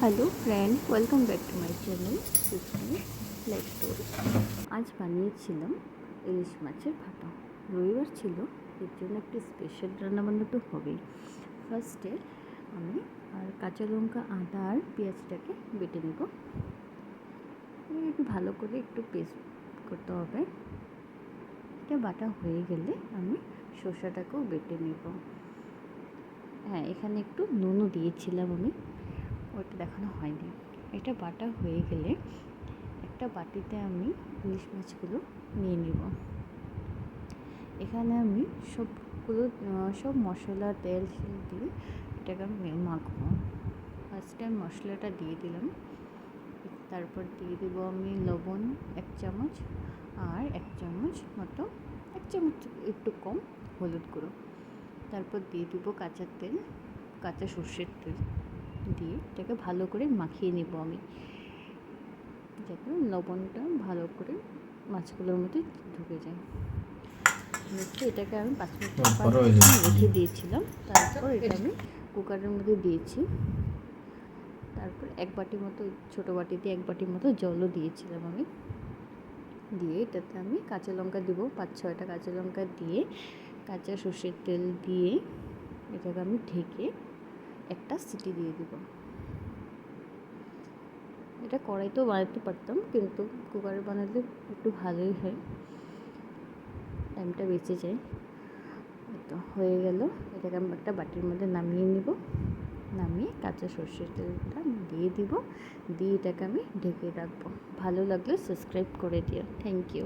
Hello friend, welcome back to my channel system life story. আজ বানিয়েছিলাম ইলিশ মাছের ভাপা। রবিবার ছিল, এর জন্য একটি স্পেশাল রান্নাবান্না তো হবেই। ফার্স্টে আমি কাঁচা লঙ্কা, আদা আর পেঁয়াজটাকে বেটে নেব। একটু ভালো করে একটু পেস্ট করতে হবে। এটা বাটা হয়ে গেলে আমি শসাটাকেও বেটে নেব। হ্যাঁ, এখানে একটু নুনও দিয়েছিলাম আমি, ওটা দেখানো হয়নি। এটা বাটা হয়ে গেলে একটা বাটিতে আমি ইলিশ মাছগুলো নিয়ে নিব। এখানে আমি সব মশলা, তেল দিয়ে এটাকে আমি মাখবো। ফার্স্টে আমি মশলাটা দিয়ে দিলাম, তারপর দিয়ে দেব আমি লবণ 1 চামচ, আর 1 চামচ মতো, 1 চামচ একটু কম হলুদ গুঁড়ো। তারপর দিয়ে দেব কাঁচা সর্ষের তেল দিয়ে এটাকে ভালো করে মাখিয়ে নেব আমি, যাতে লবণটা ভালো করে মাছগুলোর মধ্যে ঢুকে যায়। এটাকে আমি 5 মিনিট রেখে দিয়েছিলাম। তারপর এটা আমি কুকারের মধ্যে দিয়েছি। তারপর 1 বাটি মতো, ছোটো বাটিতে 1 বাটি মতো জলও দিয়েছিলাম আমি। দিয়ে এটাতে আমি কাঁচা লঙ্কা দেবো, 5-6টা কাঁচা লঙ্কা দিয়ে, কাঁচা সর্ষের তেল দিয়ে এটাকে আমি ঢেকে একটা সিটি দিয়ে দেবো। এটা কড়াইতেও বানাতে পারতাম, কিন্তু কুকারে বানালে একটু ভালোই হয়, টাইমটা বেঁচে যায়। তো হয়ে গেল। এটাকে আমি একটা বাটির মধ্যে নামিয়ে নিব। নামিয়ে কাঁচা সর্ষের তেলটা দিয়ে দিব, দিয়ে এটাকে আমি ঢেকে রাখবো। ভালো লাগলে সাবস্ক্রাইব করে দিও। Thank you.